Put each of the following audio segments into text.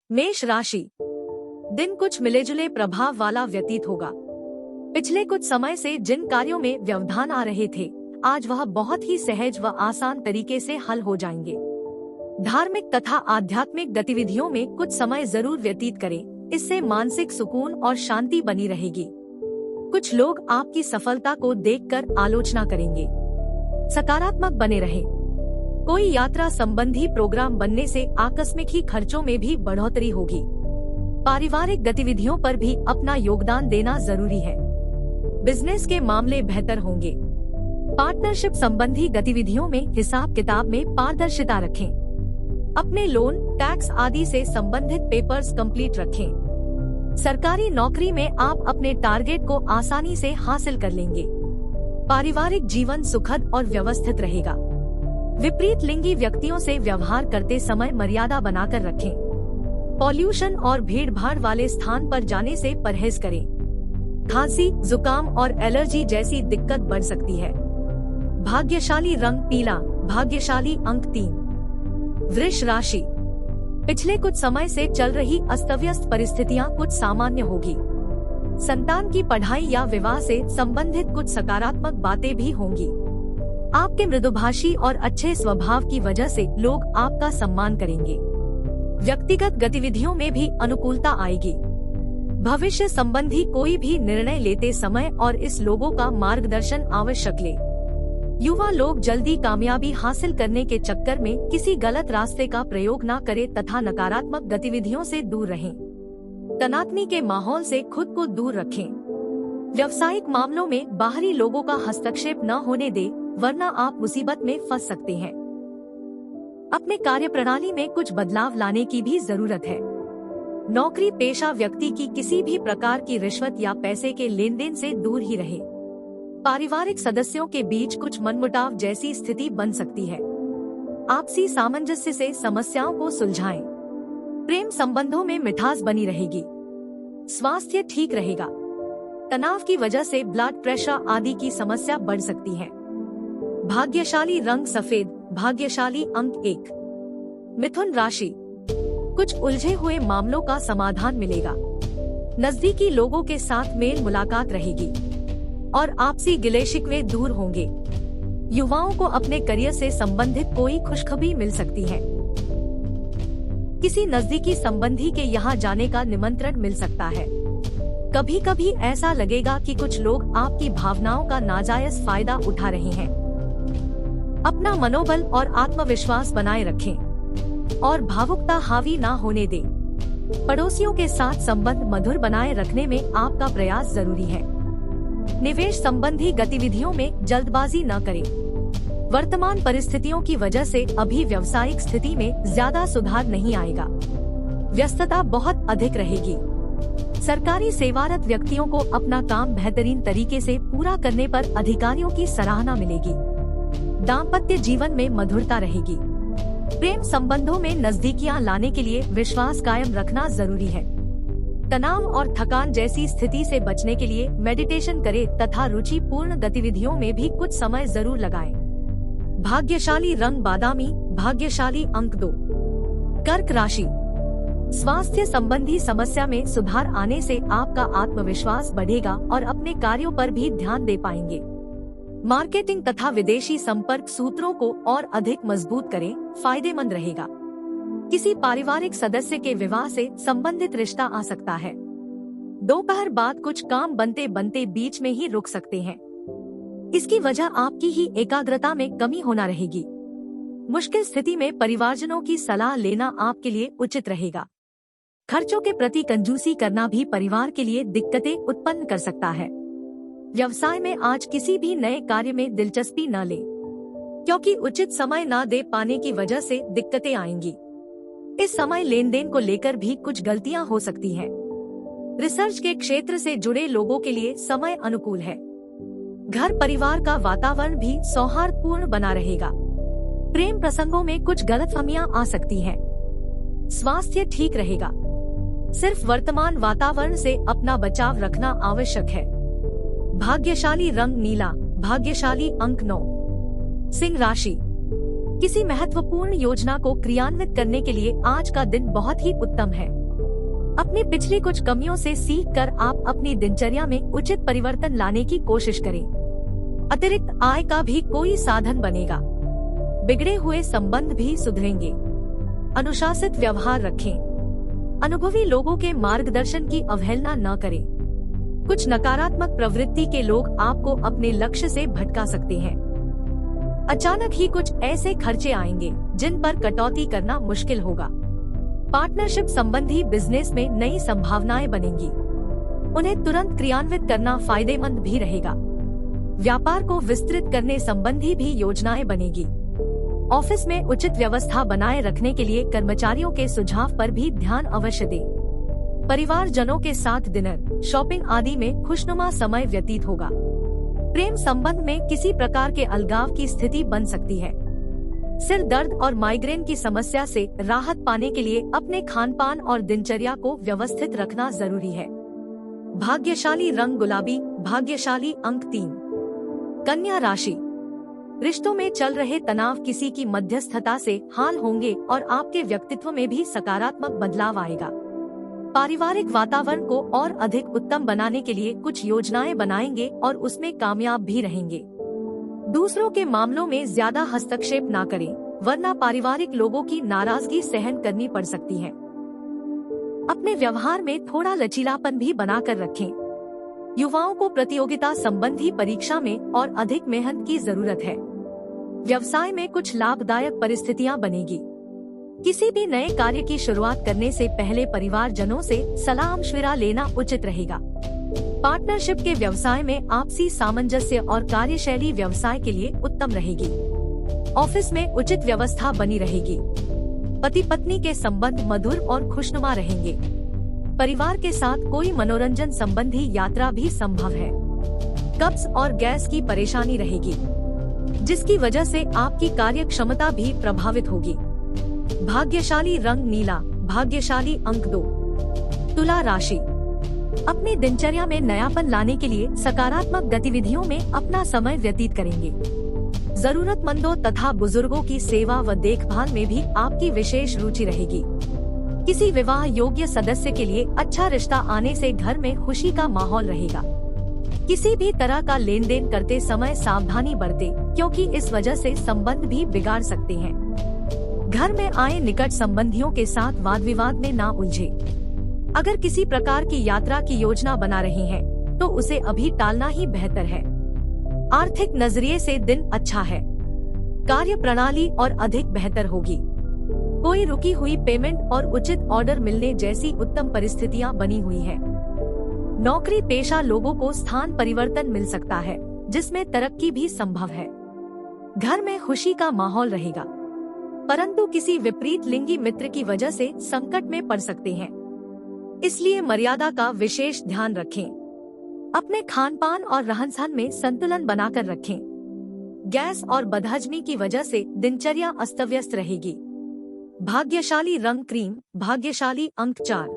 मेष राशि, दिन कुछ मिलेजुले प्रभाव वाला व्यतीत होगा। पिछले कुछ समय से जिन कार्यों में व्यवधान आ रहे थे, आज वह बहुत ही सहज व आसान तरीके से हल हो जाएंगे। धार्मिक तथा आध्यात्मिक गतिविधियों में कुछ समय जरूर व्यतीत करें, इससे मानसिक सुकून और शांति बनी रहेगी। कुछ लोग आपकी सफलता को देखकर आलोचना करेंगे। सकारात्मक बने रहें। कोई यात्रा संबंधी प्रोग्राम बनने से आकस्मिक ही खर्चों में भी बढ़ोतरी होगी। पारिवारिक गतिविधियों पर भी अपना योगदान देना जरूरी है। बिजनेस के मामले बेहतर होंगे। पार्टनरशिप संबंधी गतिविधियों में हिसाब किताब में पारदर्शिता रखें। अपने लोन, टैक्स आदि से संबंधित पेपर्स कंप्लीट रखें। सरकारी नौकरी में आप अपने टारगेट को आसानी से हासिल कर लेंगे। पारिवारिक जीवन सुखद और व्यवस्थित रहेगा। विपरीत लिंगी व्यक्तियों से व्यवहार करते समय मर्यादा बनाकर रखें। पॉल्यूशन और भीड़भाड़ वाले स्थान पर जाने से परहेज करें। खांसी, जुकाम और एलर्जी जैसी दिक्कत बढ़ सकती है। भाग्यशाली रंग पीला, भाग्यशाली अंक 3। वृष राशि, पिछले कुछ समय से चल रही अस्तव्यस्त परिस्थितियां कुछ सामान्य होगी। संतान की पढ़ाई या विवाह से संबंधित कुछ सकारात्मक बातें भी होंगी। आपके मृदुभाषी और अच्छे स्वभाव की वजह से लोग आपका सम्मान करेंगे। व्यक्तिगत गतिविधियों में भी अनुकूलता आएगी। भविष्य संबंधी कोई भी निर्णय लेते समय और इस लोगों का मार्गदर्शन आवश्यक ले। युवा लोग जल्दी कामयाबी हासिल करने के चक्कर में किसी गलत रास्ते का प्रयोग न करें तथा नकारात्मक गतिविधियों से दूर रहें। तनातनी के माहौल से खुद को दूर रखें। व्यावसायिक मामलों में बाहरी लोगों का हस्तक्षेप न होने दें, वरना आप मुसीबत में फंस सकते हैं। अपने कार्य प्रणाली में कुछ बदलाव लाने की भी जरूरत है। नौकरी पेशा व्यक्ति की किसी भी प्रकार की रिश्वत या पैसे के लेन देन से दूर ही रहे। पारिवारिक सदस्यों के बीच कुछ मनमुटाव जैसी स्थिति बन सकती है। आपसी सामंजस्य से समस्याओं को सुलझाएं। प्रेम संबंधों में मिठास बनी रहेगी। स्वास्थ्य ठीक रहेगा। तनाव की वजह से ब्लड प्रेशर आदि की समस्या बढ़ सकती है। भाग्यशाली रंग सफेद, भाग्यशाली अंक 1। मिथुन राशि, कुछ उलझे हुए मामलों का समाधान मिलेगा। नजदीकी लोगों के साथ मेल मुलाकात रहेगी और आपसी गिले शिकवे दूर होंगे। युवाओं को अपने करियर से संबंधित कोई खुशखबरी मिल सकती है। किसी नजदीकी संबंधी के यहाँ जाने का निमंत्रण मिल सकता है। कभी कभी ऐसा लगेगा कि कुछ लोग आपकी भावनाओं का नाजायज फायदा उठा रहे हैं। अपना मनोबल और आत्मविश्वास बनाए रखें और भावुकता हावी ना होने दें। पड़ोसियों के साथ संबंध मधुर बनाए रखने में आपका प्रयास जरूरी है। निवेश संबंधी गतिविधियों में जल्दबाजी न करें। वर्तमान परिस्थितियों की वजह से अभी व्यावसायिक स्थिति में ज्यादा सुधार नहीं आएगा। व्यस्तता बहुत अधिक रहेगी। सरकारी सेवारत व्यक्तियों को अपना काम बेहतरीन तरीके से पूरा करने पर अधिकारियों की सराहना मिलेगी। दाम्पत्य जीवन में मधुरता रहेगी। प्रेम संबंधों में नजदीकियां लाने के लिए विश्वास कायम रखना जरूरी है। तनाव और थकान जैसी स्थिति से बचने के लिए मेडिटेशन करें तथा रुचिपूर्ण गतिविधियों में भी कुछ समय जरूर लगाएं। भाग्यशाली रंग बादामी, भाग्यशाली अंक 2। कर्क राशि, स्वास्थ्य संबंधी समस्या में सुधार आने से आपका आत्मविश्वास बढ़ेगा और अपने कार्यों पर भी ध्यान दे पाएंगे। मार्केटिंग तथा विदेशी संपर्क सूत्रों को और अधिक मजबूत करें, फायदेमंद रहेगा। किसी पारिवारिक सदस्य के विवाह से संबंधित रिश्ता आ सकता है। दोपहर बाद कुछ काम बनते बनते बीच में ही रुक सकते हैं। इसकी वजह आपकी ही एकाग्रता में कमी होना रहेगी। मुश्किल स्थिति में परिवारजनों की सलाह लेना आपके लिए उचित रहेगा। खर्चों के प्रति कंजूसी करना भी परिवार के लिए दिक्कतें उत्पन्न कर सकता है। व्यवसाय में आज किसी भी नए कार्य में दिलचस्पी न लें, क्योंकि उचित समय न दे पाने की वजह से दिक्कतें आएंगी। इस समय लेन देन को लेकर भी कुछ गलतियां हो सकती हैं। रिसर्च के क्षेत्र से जुड़े लोगों के लिए समय अनुकूल है। घर परिवार का वातावरण भी सौहार्दपूर्ण बना रहेगा। प्रेम प्रसंगों में कुछ गलतफहमियां आ सकती हैं। स्वास्थ्य ठीक रहेगा। सिर्फ वर्तमान वातावरण से अपना बचाव रखना आवश्यक है। भाग्यशाली रंग नीला, भाग्यशाली अंक 9। सिंह राशि, किसी महत्वपूर्ण योजना को क्रियान्वित करने के लिए आज का दिन बहुत ही उत्तम है। अपनी पिछली कुछ कमियों से सीख कर आप अपनी दिनचर्या में उचित परिवर्तन लाने की कोशिश करें। अतिरिक्त आय का भी कोई साधन बनेगा। बिगड़े हुए संबंध भी सुधरेंगे। अनुशासित व्यवहार रखें। अनुभवी लोगों के मार्गदर्शन की अवहेलना न करें। कुछ नकारात्मक प्रवृत्ति के लोग आपको अपने लक्ष्य से भटका सकते हैं। अचानक ही कुछ ऐसे खर्चे आएंगे जिन पर कटौती करना मुश्किल होगा। पार्टनरशिप संबंधी बिजनेस में नई संभावनाएं बनेंगी। उन्हें तुरंत क्रियान्वित करना फायदेमंद भी रहेगा। व्यापार को विस्तृत करने संबंधी भी योजनाएं बनेगी। ऑफिस में उचित व्यवस्था बनाए रखने के लिए कर्मचारियों के सुझाव पर भी ध्यान अवश्य दें। परिवारजनों के साथ डिनर, शॉपिंग आदि में खुशनुमा समय व्यतीत होगा। प्रेम संबंध में किसी प्रकार के अलगाव की स्थिति बन सकती है। सिर दर्द और माइग्रेन की समस्या से राहत पाने के लिए अपने खानपान और दिनचर्या को व्यवस्थित रखना जरूरी है। भाग्यशाली रंग गुलाबी, भाग्यशाली अंक 3। कन्या राशि। रिश्तों में चल रहे तनाव किसी की मध्यस्थता से हाल होंगे और आपके व्यक्तित्व में भी सकारात्मक बदलाव आएगा। पारिवारिक वातावरण को और अधिक उत्तम बनाने के लिए कुछ योजनाएं बनाएंगे और उसमें कामयाब भी रहेंगे। दूसरों के मामलों में ज्यादा हस्तक्षेप ना करें, वरना पारिवारिक लोगों की नाराजगी सहन करनी पड़ सकती है। अपने व्यवहार में थोड़ा लचीलापन भी बनाकर रखें। युवाओं को प्रतियोगिता संबंधी परीक्षा में और अधिक मेहनत की जरूरत है। व्यवसाय में कुछ लाभदायक परिस्थितियां बनेगी। किसी भी नए कार्य की शुरुआत करने से पहले परिवारजनों से सलाह मशविरा लेना उचित रहेगा। पार्टनरशिप के व्यवसाय में आपसी सामंजस्य और कार्यशैली व्यवसाय के लिए उत्तम रहेगी। ऑफिस में उचित व्यवस्था बनी रहेगी। पति पत्नी के संबंध मधुर और खुशनुमा रहेंगे। परिवार के साथ कोई मनोरंजन संबंधी यात्रा भी संभव है। कब्ज और गैस की परेशानी रहेगी, जिसकी वजह से आपकी कार्य क्षमता भी प्रभावित होगी। भाग्यशाली रंग नीला, भाग्यशाली अंक 2। तुला राशि। अपनी दिनचर्या में नयापन लाने के लिए सकारात्मक गतिविधियों में अपना समय व्यतीत करेंगे। जरूरतमंदों तथा बुजुर्गों की सेवा व देखभाल में भी आपकी विशेष रुचि रहेगी। किसी विवाह योग्य सदस्य के लिए अच्छा रिश्ता आने से घर में खुशी का माहौल रहेगा। किसी भी तरह का लेन देन करते समय सावधानी बरतें, क्योंकि इस वजह से संबंध भी बिगाड़ सकते हैं। घर में आए निकट संबंधियों के साथ वाद विवाद में ना उलझे। अगर किसी प्रकार की यात्रा की योजना बना रहे हैं तो उसे अभी टालना ही बेहतर है। आर्थिक नजरिए से दिन अच्छा है। कार्य प्रणाली और अधिक बेहतर होगी। कोई रुकी हुई पेमेंट और उचित ऑर्डर मिलने जैसी उत्तम परिस्थितियां बनी हुई है। नौकरी पेशा लोगों को स्थान परिवर्तन मिल सकता है, जिसमें तरक्की भी संभव है। घर में खुशी का माहौल रहेगा, परंतु किसी विपरीत लिंगी मित्र की वजह से संकट में पड़ सकते हैं, इसलिए मर्यादा का विशेष ध्यान रखें। अपने खानपान और रहन-सहन में संतुलन बनाकर रखें। गैस और बदहजमी की वजह से दिनचर्या अस्त-व्यस्त रहेगी। भाग्यशाली रंग क्रीम, भाग्यशाली अंक 4।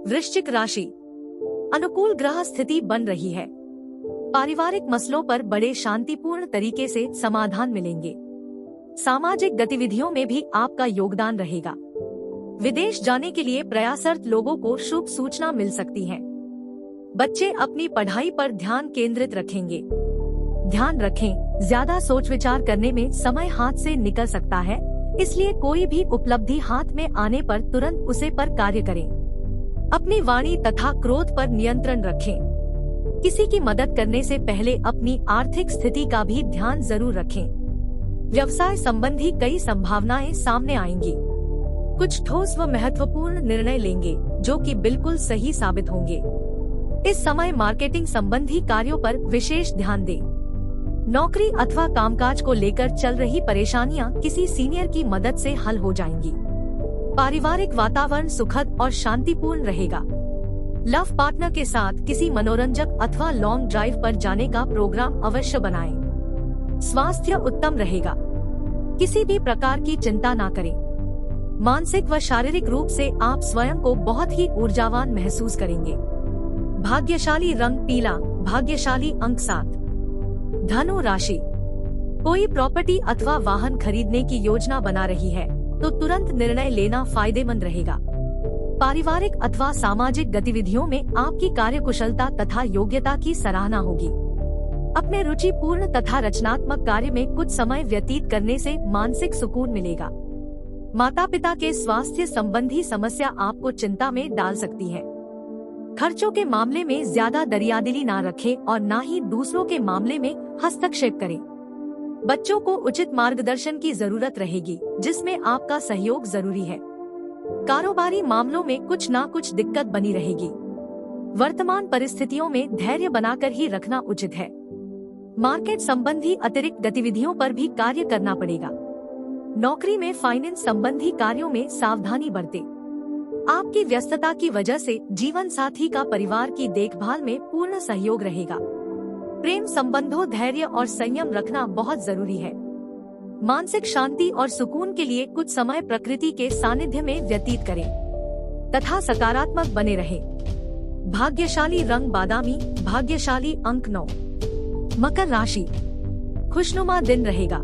वृश्चिक राशि। अनुकूल ग्रह स्थिति बन रही है। पारिवारिक मसलों पर बड़े शांतिपूर्ण तरीके से समाधान मिलेंगे। सामाजिक गतिविधियों में भी आपका योगदान रहेगा। विदेश जाने के लिए प्रयासरत लोगों को शुभ सूचना मिल सकती है। बच्चे अपनी पढ़ाई पर ध्यान केंद्रित रखेंगे। ध्यान रखें, ज्यादा सोच विचार करने में समय हाथ से निकल सकता है, इसलिए कोई भी उपलब्धि हाथ में आने पर तुरंत उसे पर कार्य करें। अपनी वाणी तथा क्रोध पर नियंत्रण रखें। किसी की मदद करने से पहले अपनी आर्थिक स्थिति का भी ध्यान जरूर रखें। व्यवसाय संबंधी कई संभावनाएं सामने आएंगी। कुछ ठोस व महत्वपूर्ण निर्णय लेंगे जो कि बिल्कुल सही साबित होंगे। इस समय मार्केटिंग संबंधी कार्यों पर विशेष ध्यान दें। नौकरी अथवा कामकाज को लेकर चल रही परेशानियां किसी सीनियर की मदद से हल हो जाएंगी। पारिवारिक वातावरण सुखद और शांतिपूर्ण रहेगा। लव पार्टनर के साथ किसी मनोरंजक अथवा लॉन्ग ड्राइव पर जाने का प्रोग्राम अवश्य बनाएं। स्वास्थ्य उत्तम रहेगा। किसी भी प्रकार की चिंता ना करें। मानसिक व शारीरिक रूप से आप स्वयं को बहुत ही ऊर्जावान महसूस करेंगे। भाग्यशाली रंग पीला, भाग्यशाली अंक 7। धनु राशि। कोई प्रॉपर्टी अथवा वाहन खरीदने की योजना बना रही है तो तुरंत निर्णय लेना फायदेमंद रहेगा। पारिवारिक अथवा सामाजिक गतिविधियों में आपकी कार्यकुशलता तथा योग्यता की सराहना होगी। अपने रुचिपूर्ण तथा रचनात्मक कार्य में कुछ समय व्यतीत करने से मानसिक सुकून मिलेगा। माता पिता के स्वास्थ्य संबंधी समस्या आपको चिंता में डाल सकती है। खर्चों के मामले में ज्यादा दरियादिली ना रखें और ना ही दूसरों के मामले में हस्तक्षेप करें। बच्चों को उचित मार्गदर्शन की जरूरत रहेगी, जिसमें आपका सहयोग जरूरी है। कारोबारी मामलों में कुछ ना कुछ दिक्कत बनी रहेगी। वर्तमान परिस्थितियों में धैर्य बनाकर ही रखना उचित है। मार्केट संबंधी अतिरिक्त गतिविधियों पर भी कार्य करना पड़ेगा। नौकरी में फाइनेंस संबंधी कार्यों में सावधानी बरतें। आपकी व्यस्तता की वजह से जीवन साथी का परिवार की देखभाल में पूर्ण सहयोग रहेगा। प्रेम संबंधों धैर्य और संयम रखना बहुत जरूरी है। मानसिक शांति और सुकून के लिए कुछ समय प्रकृति के सानिध्य में व्यतीत करें तथा सकारात्मक बने रहें। भाग्यशाली रंग बादामी, भाग्यशाली अंक 9। मकर राशि, खुशनुमा दिन रहेगा।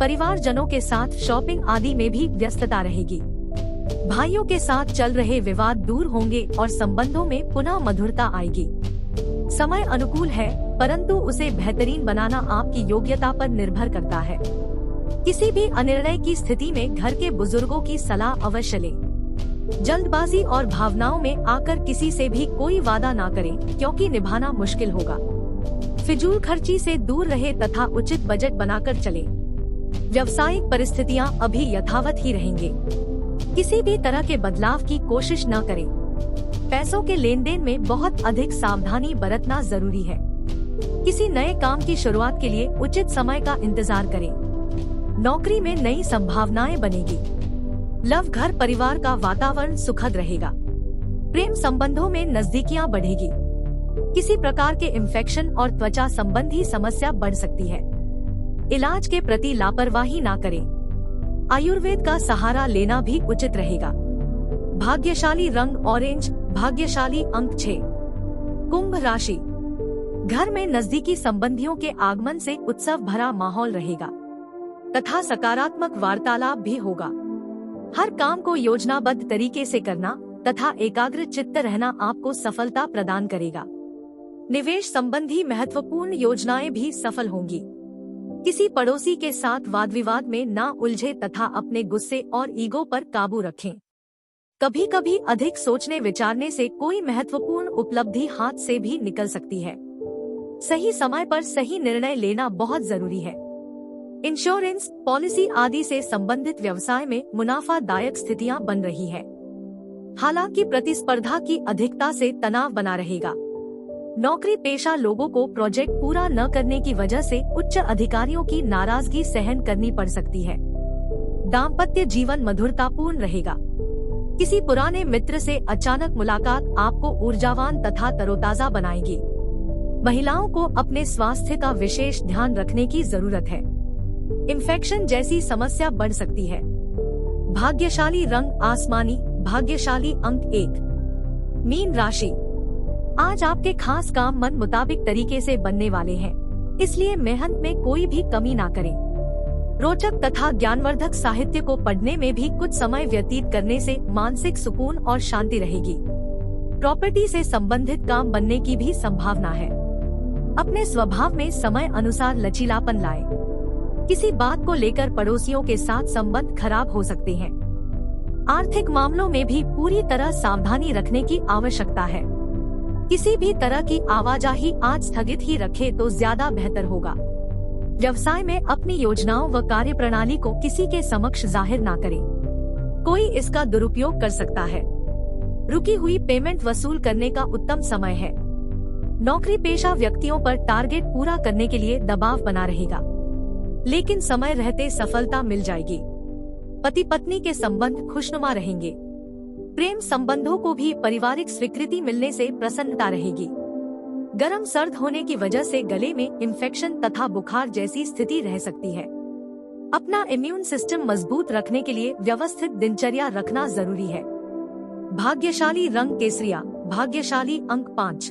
परिवारजनों के साथ शॉपिंग आदि में भी व्यस्तता रहेगी। भाइयों के साथ चल रहे विवाद दूर होंगे और संबंधों में पुनः मधुरता आएगी। समय अनुकूल है, परंतु उसे बेहतरीन बनाना आपकी योग्यता पर निर्भर करता है। किसी भी अनिर्णय की स्थिति में घर के बुजुर्गों की सलाह अवश्य लें। जल्दबाजी और भावनाओं में आकर किसी से भी कोई वादा ना करें, क्योंकि निभाना मुश्किल होगा। फिजूल खर्ची से दूर रहे तथा उचित बजट बनाकर चलें। व्यावसायिक परिस्थितियां अभी यथावत ही रहेंगे। किसी भी तरह के बदलाव की कोशिश न करें। पैसों के लेन देन में बहुत अधिक सावधानी बरतना जरूरी है। किसी नए काम की शुरुआत के लिए उचित समय का इंतजार करें। नौकरी में नई संभावनाएं बनेगी। लव घर परिवार का वातावरण सुखद रहेगा। प्रेम संबंधों में नजदीकियां बढ़ेगी। किसी प्रकार के इन्फेक्शन और त्वचा संबंधी समस्या बढ़ सकती है। इलाज के प्रति लापरवाही ना करें। आयुर्वेद का सहारा लेना भी उचित रहेगा। भाग्यशाली रंग ऑरेंज, भाग्यशाली अंक 6। कुंभ राशि, घर में नजदीकी संबंधियों के आगमन से उत्सव भरा माहौल रहेगा तथा सकारात्मक वार्तालाप भी होगा। हर काम को योजनाबद्ध तरीके से करना तथा एकाग्र चित्त रहना आपको सफलता प्रदान करेगा। निवेश संबंधी महत्वपूर्ण योजनाएं भी सफल होंगी। किसी पड़ोसी के साथ वाद विवाद में ना उलझे तथा अपने गुस्से और ईगो पर काबू रखें। कभी कभी अधिक सोचने विचारने से कोई महत्वपूर्ण उपलब्धि हाथ से भी निकल सकती है। सही समय पर सही निर्णय लेना बहुत जरूरी है। इंश्योरेंस पॉलिसी आदि से संबंधित व्यवसाय में मुनाफादायक स्थितियां बन रही है। हालांकि प्रतिस्पर्धा की अधिकता से तनाव बना रहेगा। नौकरी पेशा लोगों को प्रोजेक्ट पूरा न करने की वजह से उच्च अधिकारियों की नाराजगी सहन करनी पड़ सकती है। दाम्पत्य जीवन मधुरतापूर्ण रहेगा। किसी पुराने मित्र से अचानक मुलाकात आपको ऊर्जावान तथा तरोताजा बनाएगी। महिलाओं को अपने स्वास्थ्य का विशेष ध्यान रखने की जरूरत है। इन्फेक्शन जैसी समस्या बढ़ सकती है। भाग्यशाली रंग आसमानी, भाग्यशाली अंक 1। मीन राशि, आज आपके खास काम मन मुताबिक तरीके से बनने वाले हैं, इसलिए मेहनत में कोई भी कमी ना करें। रोचक तथा ज्ञानवर्धक साहित्य को पढ़ने में भी कुछ समय व्यतीत करने से मानसिक सुकून और शांति रहेगी। प्रॉपर्टी से संबंधित काम बनने की भी संभावना है। अपने स्वभाव में समय अनुसार लचीलापन लाएं। किसी बात को लेकर पड़ोसियों के साथ संबंध खराब हो सकते हैं। आर्थिक मामलों में भी पूरी तरह सावधानी रखने की आवश्यकता है। किसी भी तरह की आवाजाही आज स्थगित ही रखे तो ज्यादा बेहतर होगा। व्यवसाय में अपनी योजनाओं व कार्यप्रणाली को किसी के समक्ष जाहिर ना करें। कोई इसका दुरुपयोग कर सकता है। रुकी हुई पेमेंट वसूल करने का उत्तम समय है। नौकरी पेशा व्यक्तियों पर टारगेट पूरा करने के लिए दबाव बना रहेगा, लेकिन समय रहते सफलता मिल जाएगी। पति पत्नी के संबंध खुशनुमा रहेंगे। प्रेम संबंधों को भी पारिवारिक स्वीकृति मिलने से प्रसन्नता रहेगी। गर्म सर्द होने की वजह से गले में इन्फेक्शन तथा बुखार जैसी स्थिति रह सकती है। अपना इम्यून सिस्टम मजबूत रखने के लिए व्यवस्थित दिनचर्या रखना जरूरी है। भाग्यशाली रंग केसरिया, भाग्यशाली अंक 5।